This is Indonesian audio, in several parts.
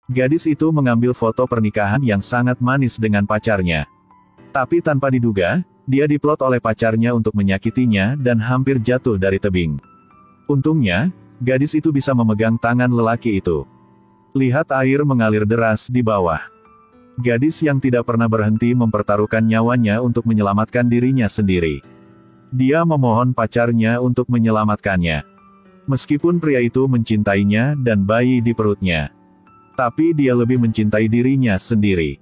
Gadis itu mengambil foto pernikahan yang sangat manis dengan pacarnya. Tapi tanpa diduga, dia diplot oleh pacarnya untuk menyakitinya dan hampir jatuh dari tebing. Untungnya, gadis itu bisa memegang tangan lelaki itu. Lihat air mengalir deras di bawah. Gadis yang tidak pernah berhenti mempertaruhkan nyawanya untuk menyelamatkan dirinya sendiri. Dia memohon pacarnya untuk menyelamatkannya. Meskipun pria itu mencintainya dan bayi di perutnya, tapi dia lebih mencintai dirinya sendiri.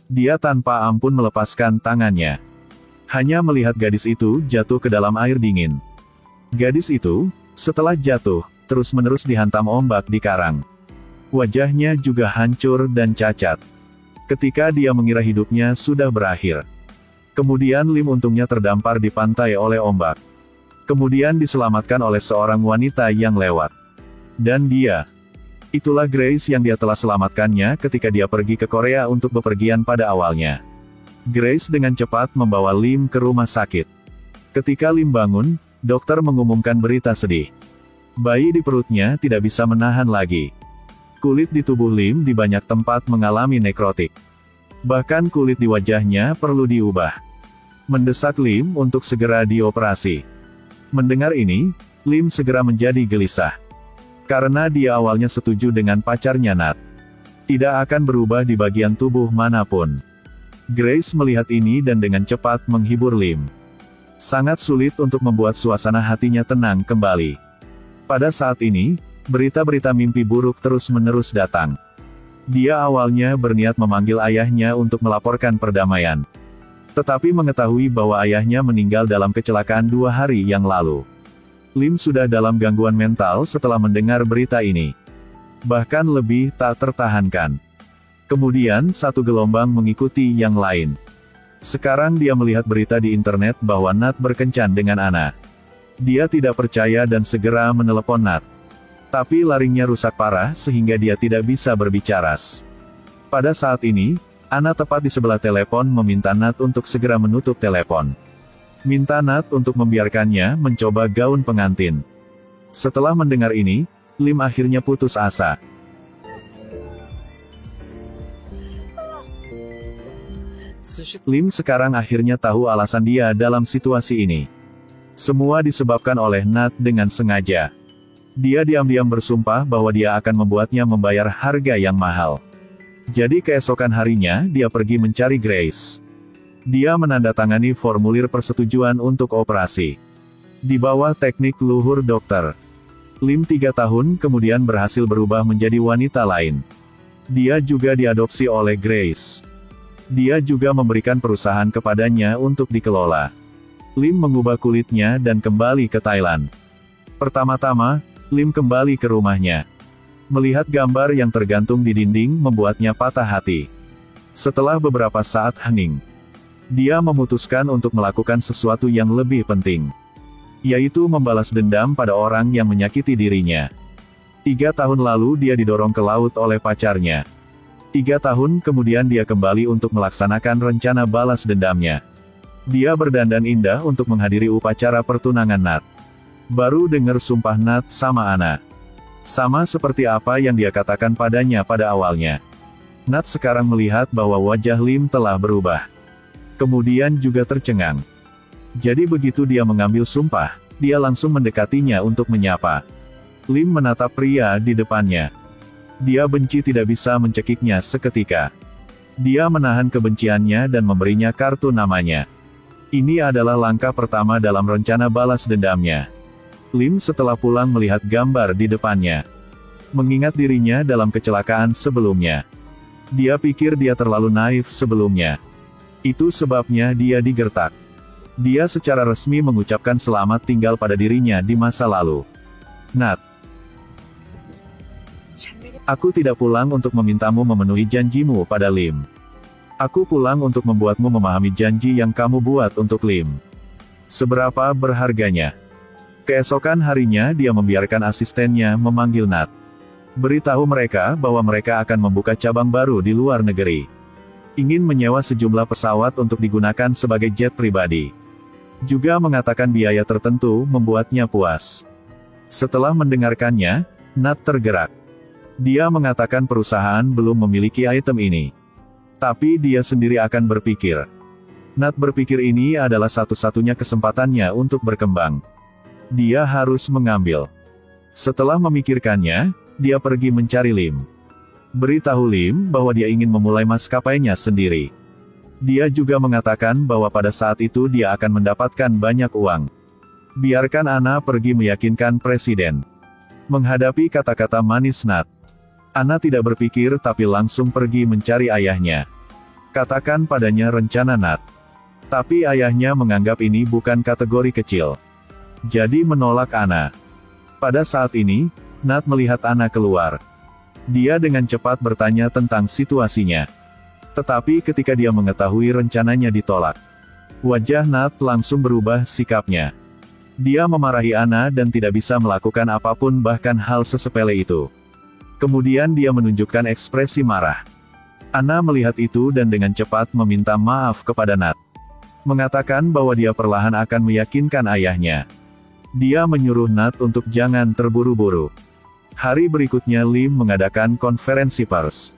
Dia tanpa ampun melepaskan tangannya. Hanya melihat gadis itu jatuh ke dalam air dingin. Gadis itu, setelah jatuh, terus-menerus dihantam ombak di karang. Wajahnya juga hancur dan cacat. Ketika dia mengira hidupnya sudah berakhir. Kemudian Lim untungnya terdampar di pantai oleh ombak. Kemudian diselamatkan oleh seorang wanita yang lewat. Dan dia, itulah Grace yang dia telah selamatkannya ketika dia pergi ke Korea untuk bepergian pada awalnya. Grace dengan cepat membawa Lim ke rumah sakit. Ketika Lim bangun, dokter mengumumkan berita sedih. Bayi di perutnya tidak bisa menahan lagi. Kulit di tubuh Lim di banyak tempat mengalami nekrotik. Bahkan kulit di wajahnya perlu diubah. Mendesak Lim untuk segera dioperasi. Mendengar ini, Lim segera menjadi gelisah. Karena dia awalnya setuju dengan pacarnya Nat. Tidak akan berubah di bagian tubuh manapun. Grace melihat ini dan dengan cepat menghibur Lim. Sangat sulit untuk membuat suasana hatinya tenang kembali. Pada saat ini, berita-berita mimpi buruk terus-menerus datang. Dia awalnya berniat memanggil ayahnya untuk melaporkan perdamaian. Tetapi mengetahui bahwa ayahnya meninggal dalam kecelakaan 2 hari yang lalu. Lim sudah dalam gangguan mental setelah mendengar berita ini. Bahkan lebih tak tertahankan. Kemudian satu gelombang mengikuti yang lain. Sekarang dia melihat berita di internet bahwa Nat berkencan dengan Ana. Dia tidak percaya dan segera menelepon Nat. Tapi laringnya rusak parah sehingga dia tidak bisa berbicara. Pada saat ini, Ana tepat di sebelah telepon meminta Nat untuk segera menutup telepon. Minta Nat untuk membiarkannya mencoba gaun pengantin. Setelah mendengar ini, Lim akhirnya putus asa. Lim sekarang akhirnya tahu alasan dia dalam situasi ini. Semua disebabkan oleh Nat dengan sengaja. Dia diam-diam bersumpah bahwa dia akan membuatnya membayar harga yang mahal. Jadi keesokan harinya, dia pergi mencari Grace. Dia menandatangani formulir persetujuan untuk operasi. Di bawah teknik luhur dokter. Lim 3 tahun kemudian berhasil berubah menjadi wanita lain. Dia juga diadopsi oleh Grace. Dia juga memberikan perusahaan kepadanya untuk dikelola. Lim mengubah kulitnya dan kembali ke Thailand. Pertama-tama, Lim kembali ke rumahnya. Melihat gambar yang tergantung di dinding membuatnya patah hati. Setelah beberapa saat hening, dia memutuskan untuk melakukan sesuatu yang lebih penting. Yaitu membalas dendam pada orang yang menyakiti dirinya. 3 tahun lalu dia didorong ke laut oleh pacarnya. 3 tahun kemudian dia kembali untuk melaksanakan rencana balas dendamnya. Dia berdandan indah untuk menghadiri upacara pertunangan Nat. Baru dengar sumpah Nat sama Ana. Sama seperti apa yang dia katakan padanya pada awalnya. Nat sekarang melihat bahwa wajah Lim telah berubah. Kemudian juga tercengang. Jadi begitu dia mengambil sumpah, dia langsung mendekatinya untuk menyapa. Lim menatap pria di depannya. Dia benci tidak bisa mencekiknya seketika. Dia menahan kebenciannya dan memberinya kartu namanya. Ini adalah langkah pertama dalam rencana balas dendamnya. Lim setelah pulang melihat gambar di depannya. Mengingat dirinya dalam kecelakaan sebelumnya. Dia pikir dia terlalu naif sebelumnya. Itu sebabnya dia digertak. Dia secara resmi mengucapkan selamat tinggal pada dirinya di masa lalu. Nat. Aku tidak pulang untuk memintamu memenuhi janjimu pada Lim. Aku pulang untuk membuatmu memahami janji yang kamu buat untuk Lim. Seberapa berharganya. Keesokan harinya dia membiarkan asistennya memanggil Nat. Beritahu mereka bahwa mereka akan membuka cabang baru di luar negeri. Ingin menyewa sejumlah pesawat untuk digunakan sebagai jet pribadi. Juga mengatakan biaya tertentu membuatnya puas. Setelah mendengarkannya, Nat tergerak. Dia mengatakan perusahaan belum memiliki item ini. Tapi dia sendiri akan berpikir. Nat berpikir ini adalah satu-satunya kesempatannya untuk berkembang. Dia harus mengambil. Setelah memikirkannya, dia pergi mencari Lim. Beritahu Lim bahwa dia ingin memulai maskapainya sendiri. Dia juga mengatakan bahwa pada saat itu dia akan mendapatkan banyak uang. Biarkan Anna pergi meyakinkan presiden. Menghadapi kata-kata manis Nat, Anna tidak berpikir tapi langsung pergi mencari ayahnya. Katakan padanya rencana Nat. Tapi ayahnya menganggap ini bukan kategori kecil. Jadi menolak Anna. Pada saat ini, Nat melihat Anna keluar. Dia dengan cepat bertanya tentang situasinya. Tetapi ketika dia mengetahui rencananya ditolak, wajah Nat langsung berubah sikapnya. Dia memarahi Anna dan tidak bisa melakukan apapun bahkan hal sesepele itu. Kemudian dia menunjukkan ekspresi marah. Anna melihat itu dan dengan cepat meminta maaf kepada Nat. Mengatakan bahwa dia perlahan akan meyakinkan ayahnya. Dia menyuruh Nat untuk jangan terburu-buru. Hari berikutnya Lim mengadakan konferensi pers.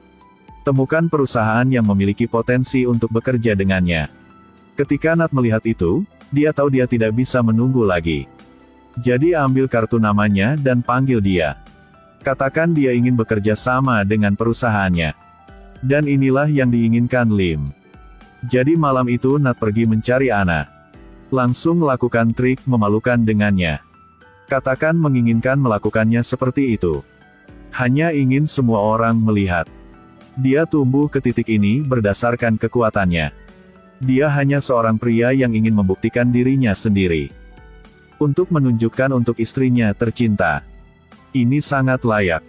Temukan perusahaan yang memiliki potensi untuk bekerja dengannya. Ketika Nat melihat itu, dia tahu dia tidak bisa menunggu lagi. Jadi ambil kartu namanya dan panggil dia. Katakan dia ingin bekerja sama dengan perusahaannya. Dan inilah yang diinginkan Lim. Jadi malam itu Nat pergi mencari Anna. Langsung lakukan trik memalukan dengannya. Katakan menginginkan melakukannya seperti itu. Hanya ingin semua orang melihat. Dia tumbuh ke titik ini berdasarkan kekuatannya. Dia hanya seorang pria yang ingin membuktikan dirinya sendiri. Untuk menunjukkan untuk istrinya tercinta. Ini sangat layak.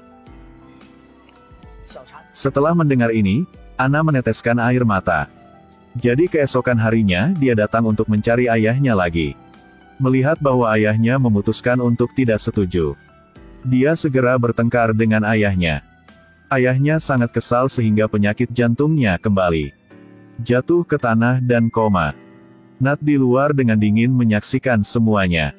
Setelah mendengar ini, Anna meneteskan air mata. Jadi keesokan harinya dia datang untuk mencari ayahnya lagi. Melihat bahwa ayahnya memutuskan untuk tidak setuju, dia segera bertengkar dengan ayahnya. Ayahnya sangat kesal sehingga penyakit jantungnya kembali. Jatuh ke tanah dan koma. Nat di luar dengan dingin menyaksikan semuanya.